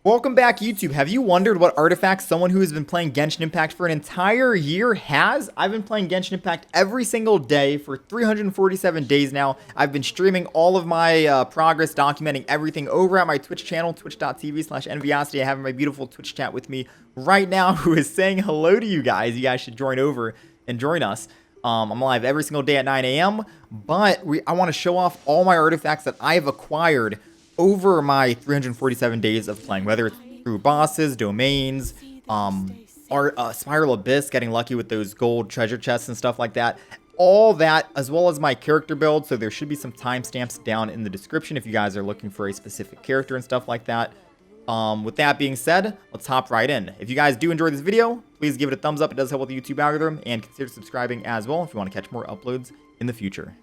Welcome back, YouTube. Have you wondered what artifacts someone who has been playing Genshin Impact for an entire year has? I've been playing Genshin Impact every single day for 347 days now. I've been streaming all of my progress, documenting everything over at my Twitch channel, twitch.tv/Enviosity. I have my beautiful Twitch chat with me right now who is saying hello to you guys. You guys should join over and join us. I'm live every single day at 9 a.m., but I want to show off all my artifacts that I've acquired over my 347 days of playing, whether it's through bosses, domains, Spiral Abyss, getting lucky with those gold treasure chests and stuff like that. All that, as well as my character build, so there should be some timestamps down in the description if you guys are looking for a specific character and stuff like that. With that being said, let's hop right in. If you guys do enjoy this video, please give it a thumbs up. It does help with the YouTube algorithm, and consider subscribing as well if you want to catch more uploads in the future.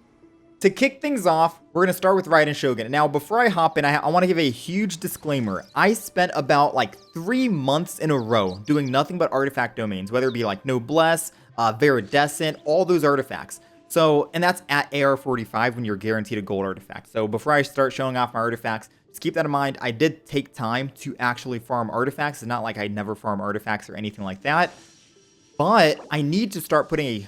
To kick things off, we're going to start with Raiden Shogun. Now, before I hop in, I want to give a huge disclaimer. I spent about like 3 months in a row doing nothing but artifact domains, whether it be like Noblesse, Viridescent, all those artifacts. So, and that's at AR45 when you're guaranteed a gold artifact. So before I start showing off my artifacts, just keep that in mind. I did take time to actually farm artifacts. It's not like I never farm artifacts or anything like that. But I need to start putting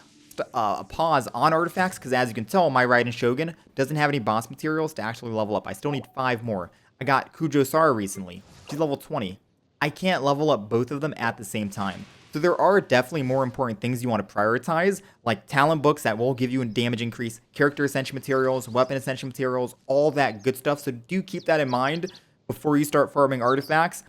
a pause on artifacts, because as you can tell, my Raiden Shogun doesn't have any boss materials to actually level up. I still need 5 more. I got Kujou Sara recently. She's level 20. I can't level up both of them at the same time. So there are definitely more important things you want to prioritize, like talent books that will give you a damage increase, character ascension materials, weapon ascension materials, all that good stuff. So do keep that in mind before you start farming artifacts.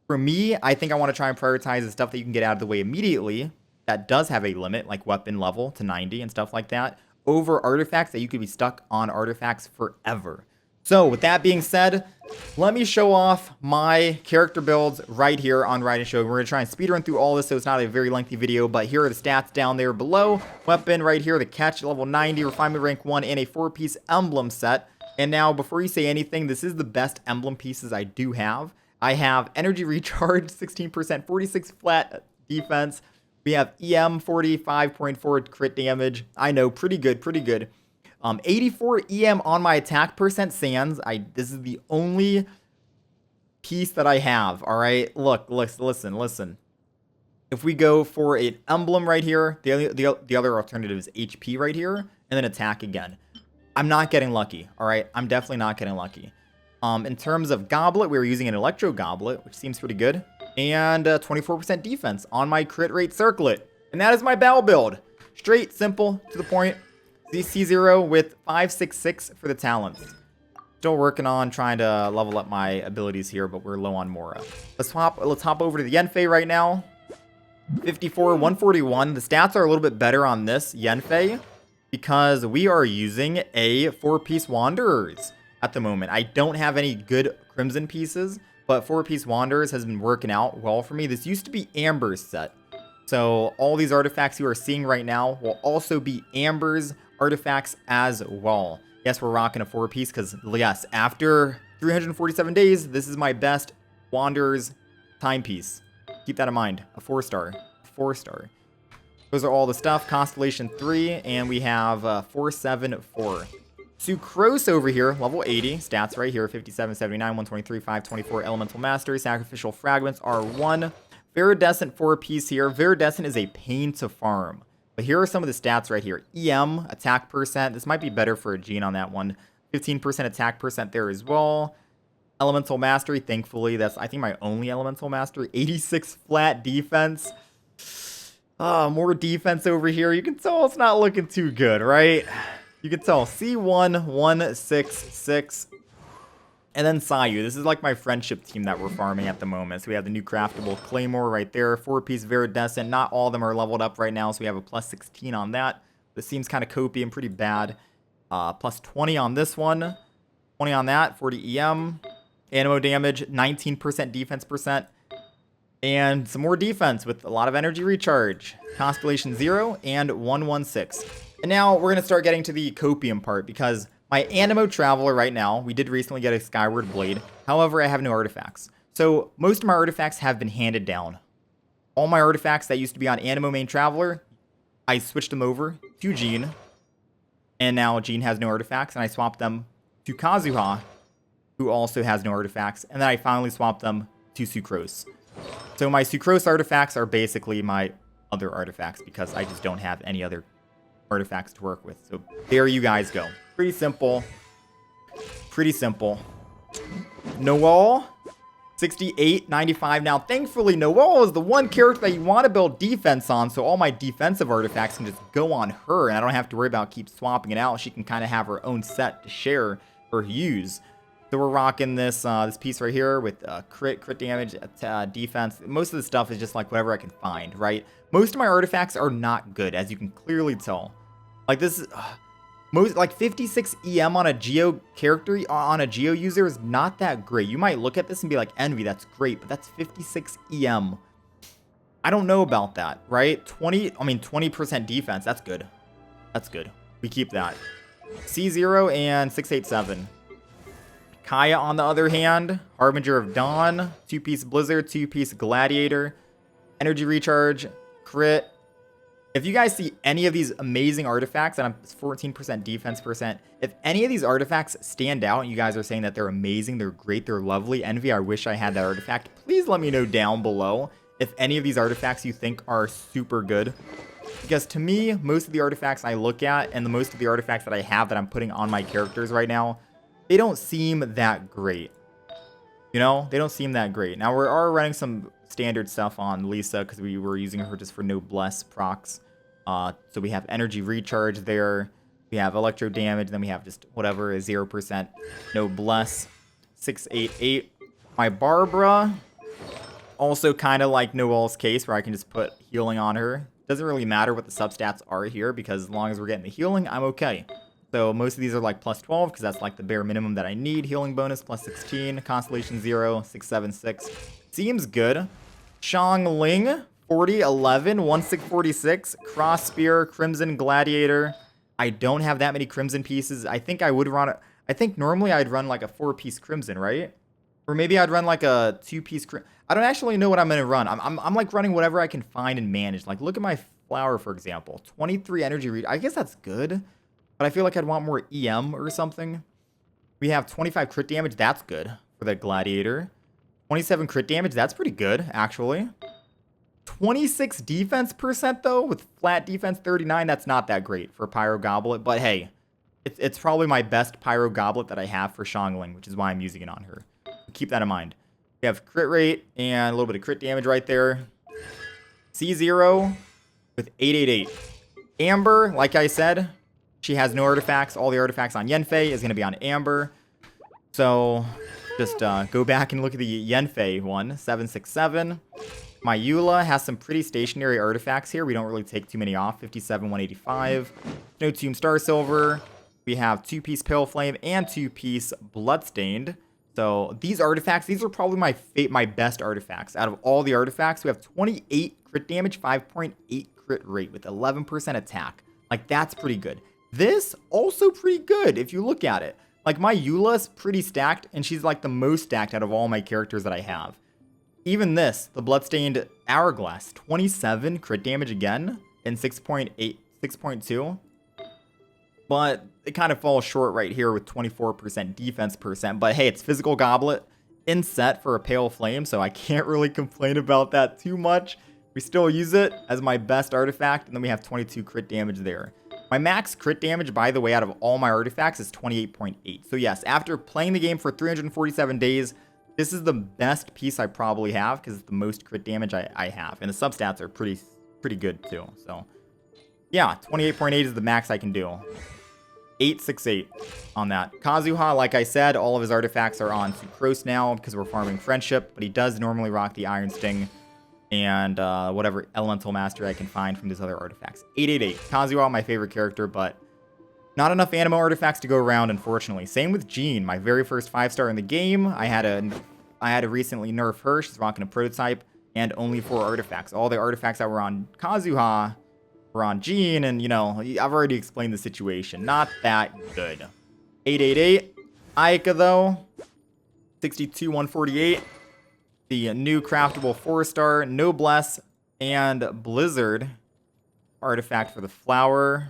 For me, I think I want to try and prioritize the stuff that you can get out of the way immediately that does have a limit, like weapon level to 90 and stuff like that, over artifacts that you could be stuck on artifacts forever. So with that being said, let me show off my character builds right here on Raiden Shogun. We're going to try and speedrun through all this so it's not a very lengthy video, but here are the stats down there below. Weapon right here, the catch level 90, refinement rank 1, and a 4-piece emblem set. And now, before you say anything, this is the best emblem pieces I do have. I have energy recharge, 16%, 46 flat defense. We have EM 45.4 crit damage. I know, pretty good, pretty good. 84 EM on my attack percent sans. This is the only piece that I have. All right, look, listen. If we go for an emblem right here, the other alternative is HP right here, and then attack again. I'm not getting lucky. All right, I'm definitely not getting lucky. In terms of goblet, we were using an electro goblet, which seems pretty good. And 24% defense on my crit rate circlet. And that is my battle build. Straight, simple, to the point. C0 with 566 for the talents. Still working on trying to level up my abilities here, but we're low on Mora. Let's hop over to the Yanfei right now. 54, 141. The stats are a little bit better on this Yanfei because we are using a 4-piece Wanderers at the moment. I don't have any good Crimson pieces, but 4-piece Wanderers has been working out well for me. This used to be Amber's set. So all these artifacts you are seeing right now will also be Amber's artifacts as well. Yes, we're rocking a 4-piece because, yes, after 347 days, this is my best Wanderers timepiece. Keep that in mind. A 4-star. 4-star. Those are all the stuff. Constellation 3, and we have 474. Sucrose over here, level 80, stats right here, 57, 79, 123, 524, Elemental Mastery, Sacrificial Fragments, R1. Viridescent 4-piece here. Viridescent is a pain to farm. But here are some of the stats right here. EM, attack percent. This might be better for a Gene on that one. 15% attack percent there as well. Elemental Mastery, thankfully, that's, I think, my only Elemental Mastery. 86 flat defense. More defense over here. You can tell it's not looking too good, right? You can tell C1, 166, and then Sayu. This is like my friendship team that we're farming at the moment. So we have the new craftable Claymore right there, 4-piece Viridescent. Not all of them are leveled up right now, so we have a plus 16 on that. This seems kind of COPIUM, pretty bad. Plus 20 on this one, 20 on that, 40 EM. Animo damage, 19% defense percent. And some more defense with a lot of energy recharge. Constellation 0 and 116. And now we're going to start getting to the COPIUM part, because my Animo Traveler right now, we did recently get a Skyward Blade. However, I have no artifacts. So most of my artifacts have been handed down. All my artifacts that used to be on Animo Main Traveler, I switched them over to Jean. And now Jean has no artifacts, and I swapped them to Kazuha, who also has no artifacts. And then I finally swapped them to Sucrose. So my Sucrose artifacts are basically my other artifacts because I just don't have any other artifacts to work with. So there you guys go. Pretty simple. Pretty simple. Noelle, 68, 95. Now, thankfully, Noelle is the one character that you want to build defense on, so all my defensive artifacts can just go on her, and I don't have to worry about keep swapping it out. She can kind of have her own set to share or use. So we're rocking this this piece right here with crit damage, defense. Most of the stuff is just like whatever I can find, right? Most of my artifacts are not good, as you can clearly tell. Like this is most like 56 EM on a Geo character on a Geo user is not that great. You might look at this and be like, Envy, that's great, but that's 56 EM. I don't know about that, right? 20% defense. That's good. That's good. We keep that. C0 and 687. Kaeya, on the other hand, Harbinger of Dawn, 2-piece Blizzard, 2-piece Gladiator, Energy Recharge, Crit. If you guys see any of these amazing artifacts, and I'm 14% defense percent, if any of these artifacts stand out and you guys are saying that they're amazing, they're great, they're lovely, Envy, I wish I had that artifact, please let me know down below if any of these artifacts you think are super good. Because to me, most of the artifacts I look at and most of the artifacts that I have that I'm putting on my characters right now, they don't seem that great. You know, they don't seem that great. Now, we are running some standard stuff on Lisa because we were using her just for noblesse procs. So we have energy recharge there. We have electro damage. Then we have just whatever is 0% noblesse. 688. My Barbara, also kind of like Noelle's case where I can just put healing on her. Doesn't really matter what the substats are here because as long as we're getting the healing, I'm okay. So most of these are like plus 12 because that's like the bare minimum that I need. Healing bonus plus 16. Constellation 0. 676. Seems good. Xiangling 40, 11, 1646. Cross Spear, Crimson Gladiator. I don't have that many Crimson pieces. I think I would run. I think normally I'd run like a 4-piece Crimson, right? Or maybe I'd run like a 2-piece Crimson. I don't actually know what I'm gonna run. I'm like running whatever I can find and manage. Like look at my flower, for example. 23 energy read. I guess that's good. But I feel like I'd want more EM or something. We have 25 crit damage. That's good for the Gladiator. 27 crit damage. That's pretty good, actually. 26 defense percent, though, with flat defense 39. That's not that great for Pyro Goblet. But hey, it's probably my best Pyro Goblet that I have for Xiangling, which is why I'm using it on her. Keep that in mind. We have crit rate and a little bit of crit damage right there. C0 with 888. Amber, like I said, she has no artifacts. All the artifacts on Yanfei is going to be on Amber. So just go back and look at the Yanfei one, 767. My Eula has some pretty stationary artifacts here. We don't really take too many off. 57, 185. No Tomb Star Silver. We have 2-piece Pale Flame and 2-piece Bloodstained. So these artifacts, these are probably my best artifacts. Out of all the artifacts, we have 28 crit damage, 5.8 crit rate with 11% attack. Like, that's pretty good. This, also pretty good if you look at it. Like, my Eula's pretty stacked, and she's like the most stacked out of all my characters that I have. Even this, the Bloodstained Hourglass, 27 crit damage again, and 6.8, 6.2. But it kind of falls short right here with 24% defense percent. But hey, it's Physical Goblet in set for a Pale Flame, so I can't really complain about that too much. We still use it as my best artifact, and then we have 22 crit damage there. My max crit damage, by the way, out of all my artifacts is 28.8. So yes, after playing the game for 347 days, this is the best piece I probably have because it's the most crit damage I have. And the substats are pretty good too. So yeah, 28.8 is the max I can do. 868 on that. Kazuha, like I said, all of his artifacts are on Sucrose now because we're farming Friendship, but he does normally rock the Iron Sting and whatever Elemental Mastery I can find from these other artifacts. 888. Kazuha, my favorite character, but not enough Animo artifacts to go around, unfortunately. Same with Jean, my very first 5-star in the game. I had to recently nerf her. She's rocking a prototype and only 4 artifacts. All the artifacts that were on Kazuha were on Jean, and you know, I've already explained the situation. Not that good. 888. Ayaka though, 62, 148. The new craftable 4-star Noblesse and Blizzard artifact for the flower.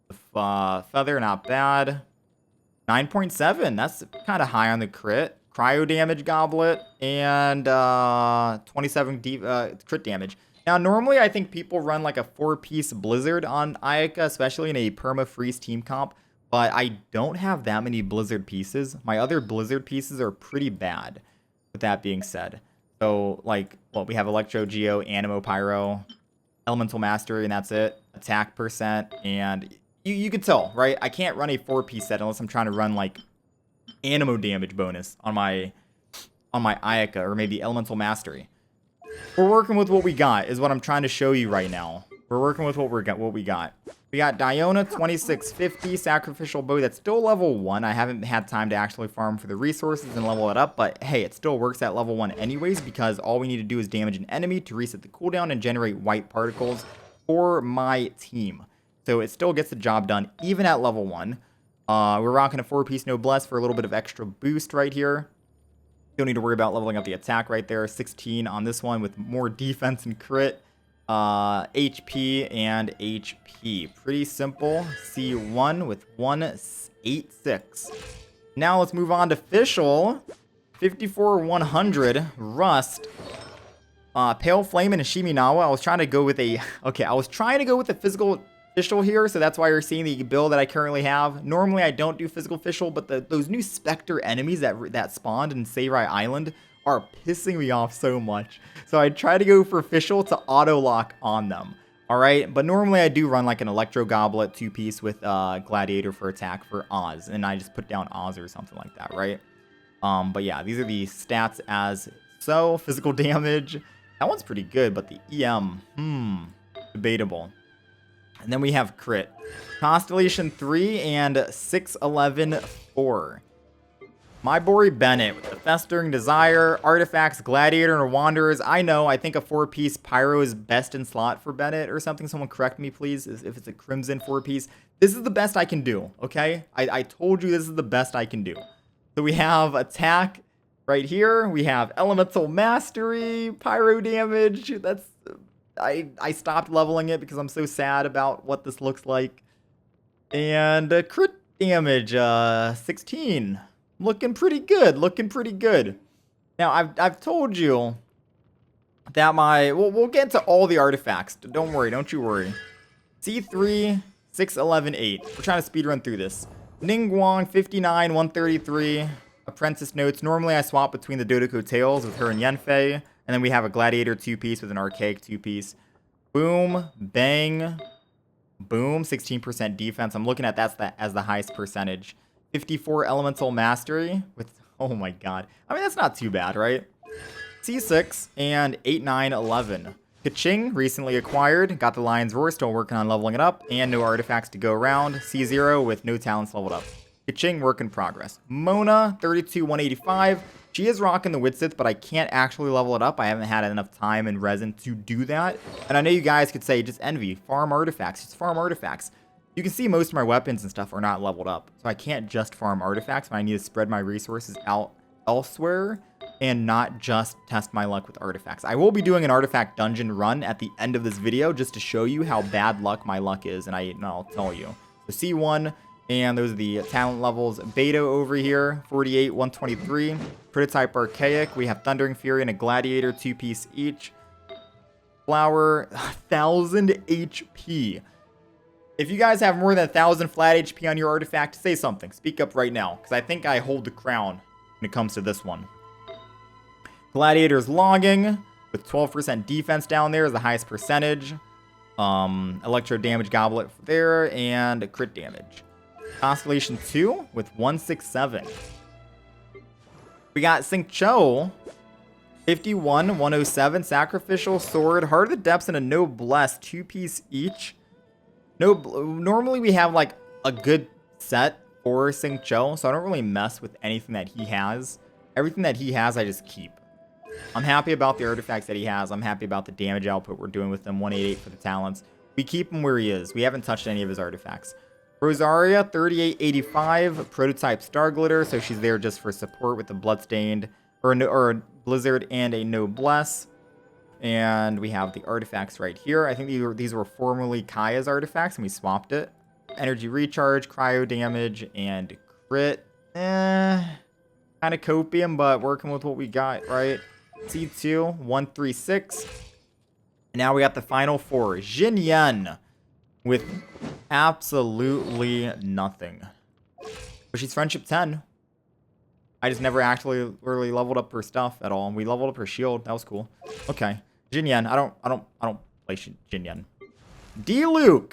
The feather, not bad. 9.7. That's kind of high on the crit. cryo damage goblet, and 27 crit damage. Now, normally I think people run like a 4-piece blizzard on Ayaka, especially in a perma-freeze team comp, but I don't have that many blizzard pieces. My other blizzard pieces are pretty bad, with that being said. So, like, well, we have Electro, Geo, Animo, Pyro, Elemental Mastery, and that's it. Attack percent, and you can tell, right? I can't run a 4-piece set unless I'm trying to run, like, Animo damage bonus on my Ayaka, or maybe Elemental Mastery. We're working with what we got, is what I'm trying to show you right now. We're working with what we got. We got Diona, 2650, Sacrificial Bow. That's still level 1. I haven't had time to actually farm for the resources and level it up, but hey, it still works at level 1 anyways, because all we need to do is damage an enemy to reset the cooldown and generate white particles for my team. So it still gets the job done, even at level 1. We're rocking a 4-piece Noblesse for a little bit of extra boost right here. Don't need to worry about leveling up the attack right there. 16 on this one with more defense and crit. HP and HP. Pretty simple. C1 with 186. Now let's move on to Fischl. 54-100. Rust. Pale Flame and Shiminawa. I was trying to go with a... Okay, I was trying to go with a physical Fischl here, so that's why you're seeing the build that I currently have. Normally, I don't do physical Fischl, but those new Spectre enemies that spawned in Seirai Island are pissing me off so much. So I try to go for Fischl to auto-lock on them. Alright, but normally I do run like an Electro Goblet 2-piece with Gladiator for attack for Oz, and I just put down Oz or something like that, right? But yeah, these are the stats as so. Physical damage, that one's pretty good, but the EM, debatable. And then we have crit. Constellation 3 and 611 4. My boy Bennett with the Festering Desire, Artifacts, Gladiator, and Wanderers. I know, I think a 4-piece Pyro is best in slot for Bennett or something. Someone correct me, please, if it's a Crimson 4-piece. This is the best I can do, okay? I told you this is the best I can do. So we have attack right here. We have Elemental Mastery, Pyro damage. That's... I stopped leveling it because I'm so sad about what this looks like. And crit damage, 16. Looking pretty good, looking pretty good. Now, I've told you that we'll get into all the artifacts. Don't worry, don't you worry. C3, 611, 8. We're trying to speedrun through this. Ningguang, 59, 133. Apprentice notes. Normally, I swap between the Dodoko Tails with her and Yanfei. And then we have a Gladiator 2-piece with an Archaic 2-piece. Boom, bang, boom, 16% defense. I'm looking at that as the highest percentage. 54 Elemental Mastery with, oh my god. I mean, that's not too bad, right? C6 and 8911. Keqing, recently acquired. Got the Lion's Roar, still working on leveling it up. And no artifacts to go around. C0 with no talents leveled up. Keqing, work in progress. Mona, 32, 185. She is rocking the Widsith, but I can't actually level it up. I haven't had enough time and resin to do that. And I know you guys could say, just envy, farm artifacts. Just farm artifacts. You can see most of my weapons and stuff are not leveled up. So I can't just farm artifacts, but I need to spread my resources out elsewhere and not just test my luck with artifacts. I will be doing an artifact dungeon run at the end of this video just to show you how bad luck my luck is, and I'll tell you. So C1... And those are the talent levels. Beidou over here, 48, 123. Prototype Archaic. We have Thundering Fury and a Gladiator, 2-piece each. Flower, 1,000 HP. If you guys have more than 1,000 flat HP on your artifact, say something. Speak up right now, because I think I hold the crown when it comes to this one. Gladiator's logging, with 12% defense down there is the highest percentage. Electro damage goblet there, and crit damage. Constellation 2 with 167. We got Xingqiu, 51, 107. Sacrificial Sword, Heart of the Depths, and a Noblesse, 2-piece each. Normally we have like a good set for Xingqiu, so I don't really mess with anything that he has. Everything that he has, I just keep. I'm happy about the artifacts that he has. I'm happy about the damage output we're doing with them. 188 for the talents. We keep him where he is. We haven't touched any of his artifacts. Rosaria, 3885, Prototype Star Glitter, so she's there just for support with the Bloodstained, or Blizzard and a Noblesse. And we have the artifacts right here. I think these were formerly Kaeya's artifacts, and we swapped it. Energy Recharge, Cryo Damage, and Crit. kind of copium, but working with what we got, right? C2, 136. And now we got the final 4. Xinyan with absolutely nothing. But she's friendship 10. I just never actually really leveled up her stuff at all. We leveled up her shield. That was cool. Okay. Xinyan. I don't play Xinyan. Diluc,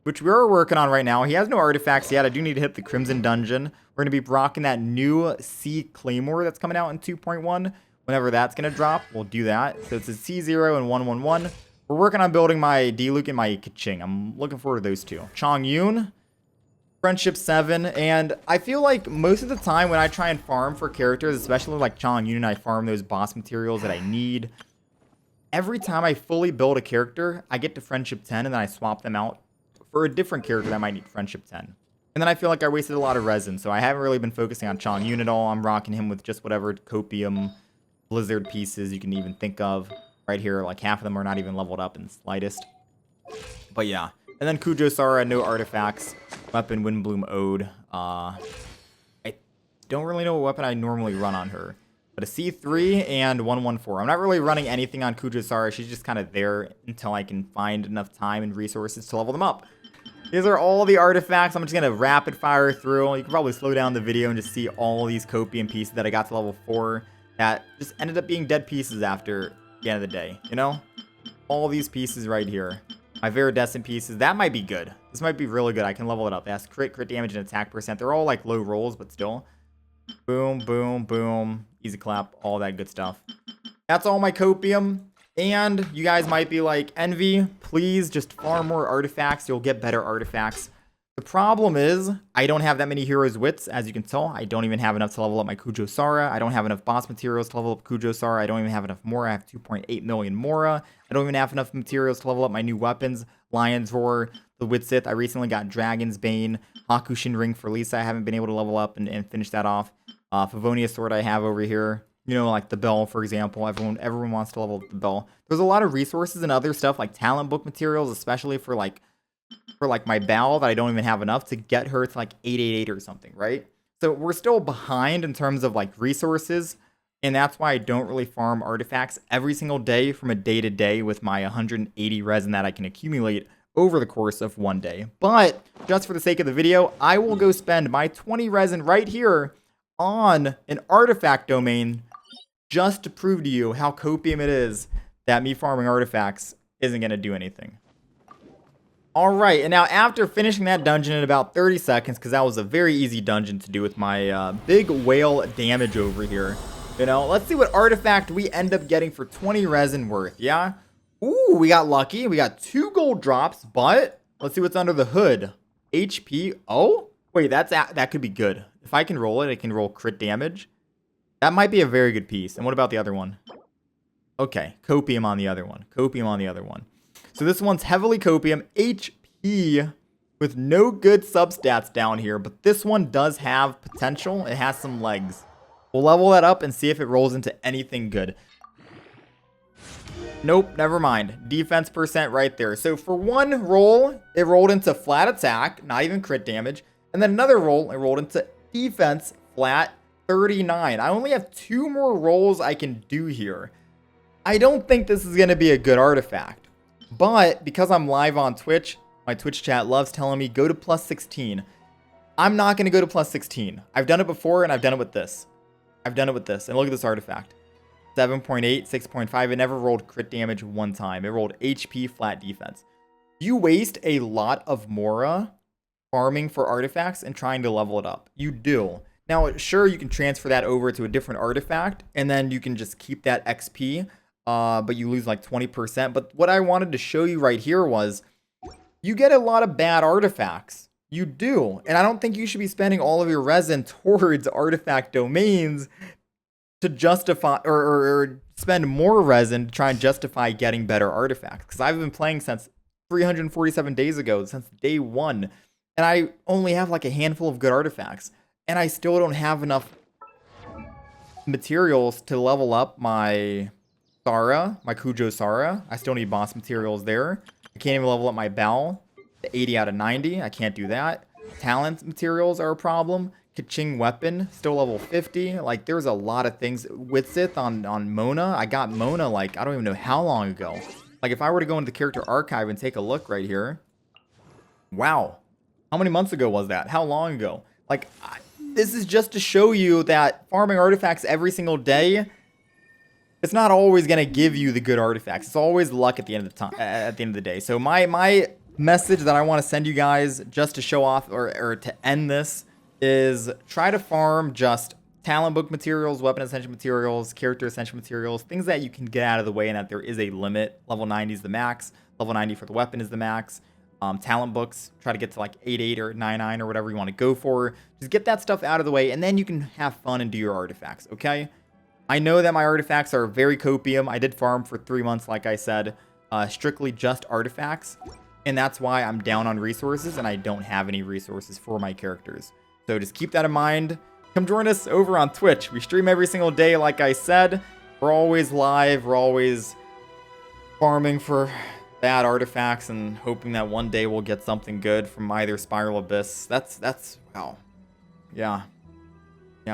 which we're working on right now. He has no artifacts yet. I do need to hit the Crimson Dungeon. We're going to be rocking that new C Claymore that's coming out in 2.1. Whenever that's going to drop, we'll do that. So it's a C0 and 111. We're working on building my Diluc and my Keqing. I'm looking forward to those two. Chongyun, friendship 7. And I feel like most of the time when I try and farm for characters, especially like Chongyun, and I farm those boss materials that I need, every time I fully build a character, I get to friendship 10 and then I swap them out for a different character that might need friendship 10. And then I feel like I wasted a lot of resin, so I haven't really been focusing on Chongyun at all. I'm rocking him with just whatever copium blizzard pieces you can even think of. Right here, like half of them are not even leveled up in the slightest. But yeah. And then Kujou Sara, no artifacts. Weapon, Windbloom Ode. I don't really know what weapon I normally run on her. But a C3 and 114. I'm not really running anything on Kujou Sara. She's just kind of there until I can find enough time and resources to level them up. These are all the artifacts. I'm just going to rapid fire through. You can probably slow down the video and just see all these copium pieces that I got to level 4 that just ended up being dead pieces after the end of the day, you know? All these pieces right here. My Viridescent pieces. That might be good. This might be really good. I can level it up. It has crit damage, and attack percent. They're all like low rolls, but still. Boom, boom, boom. Easy clap. All that good stuff. That's all my copium. And you guys might be like, Envy, please just farm more artifacts. You'll get better artifacts. The problem is, I don't have that many heroes' wits, as you can tell. I don't even have enough to level up my Kujou Sara. I don't have enough boss materials to level up Kujou Sara. I don't even have enough Mora. I have 2.8 million Mora. I don't even have enough materials to level up my new weapons. Lion's Roar, the Witsith. I recently got Dragon's Bane, Hakushin Ring for Lisa. I haven't been able to level up and finish that off. Favonius Sword I have over here. You know, like the bell, for example. Everyone wants to level up the bell. There's a lot of resources and other stuff, like talent book materials, especially for my Bal that I don't even have enough to get her to like 888 or something, right? So we're still behind in terms of like resources, and that's why I don't really farm artifacts every single day from a day to day with my 180 resin that I can accumulate over the course of one day. But just for the sake of the video, I will go spend my 20 resin right here on an artifact domain just to prove to you how copium it is that me farming artifacts isn't going to do anything. Alright, and now after finishing that dungeon in about 30 seconds, because that was a very easy dungeon to do with my big whale damage over here, you know, let's see what artifact we end up getting for 20 resin worth, yeah? Ooh, we got lucky. We got 2 gold drops, but let's see what's under the hood. HP, oh? Wait, that could be good. If I can roll it can roll crit damage. That might be a very good piece. And what about the other one? Okay, copium on the other one. Copium on the other one. So this one's heavily copium, HP, with no good substats down here, but this one does have potential. It has some legs. We'll level that up and see if it rolls into anything good. Nope, never mind. Defense percent right there. So for one roll, it rolled into flat attack, not even crit damage. And then another roll, it rolled into defense, flat 39. I only have 2 more rolls I can do here. I don't think this is going to be a good artifact. But because I'm live on Twitch, my Twitch chat loves telling me go to plus 16. I'm not going to go to plus 16. I've done it before and I've done it with this. And look at this artifact. 7.8, 6.5. It never rolled crit damage one time. It rolled HP flat defense. You waste a lot of Mora farming for artifacts and trying to level it up. You do. Now, sure, you can transfer that over to a different artifact and then you can just keep that XP. But you lose like 20%. But what I wanted to show you right here was you get a lot of bad artifacts. You do. And I don't think you should be spending all of your resin towards artifact domains to justify or spend more resin to try and justify getting better artifacts. Because I've been playing since 347 days ago, since day 1. And I only have like a handful of good artifacts. And I still don't have enough materials to level up my Kujou Sara. I still need boss materials there. I can't even level up my Bal to 80 out of 90. I can't do that. Talent materials are a problem. Keqing weapon, still level 50. Like, there's a lot of things. With Sith on Mona, I got Mona, like, I don't even know how long ago. Like, if I were to go into the character archive and take a look right here. Wow. How many months ago was that? How long ago? Like, this is just to show you that farming artifacts every single day, it's not always going to give you the good artifacts. It's always luck at the end of the time, at the end of the day. So my message that I want to send you guys just to show off or to end this is try to farm just talent book materials, weapon essential materials, character essential materials, things that you can get out of the way and that there is a limit. Level 90 is the max. Level 90 for the weapon is the max. Talent books, try to get to like 8.8 or 9.9 or whatever you want to go for. Just get that stuff out of the way and then you can have fun and do your artifacts, okay? I know that my artifacts are very copium. I did farm for 3 months, like I said, strictly just artifacts. And that's why I'm down on resources and I don't have any resources for my characters. So just keep that in mind. Come join us over on Twitch. We stream every single day, like I said. We're always live. We're always farming for bad artifacts and hoping that one day we'll get something good from either Spiral Abyss. That's wow. Yeah,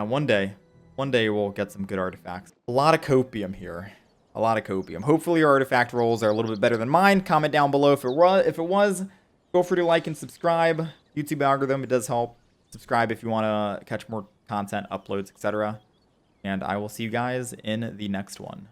one day we'll get some good artifacts. A lot of copium here. A lot of copium. Hopefully your artifact rolls are a little bit better than mine. Comment down below if it was. Feel free to like and subscribe. YouTube algorithm, it does help. Subscribe if you want to catch more content, uploads, etc. And I will see you guys in the next one.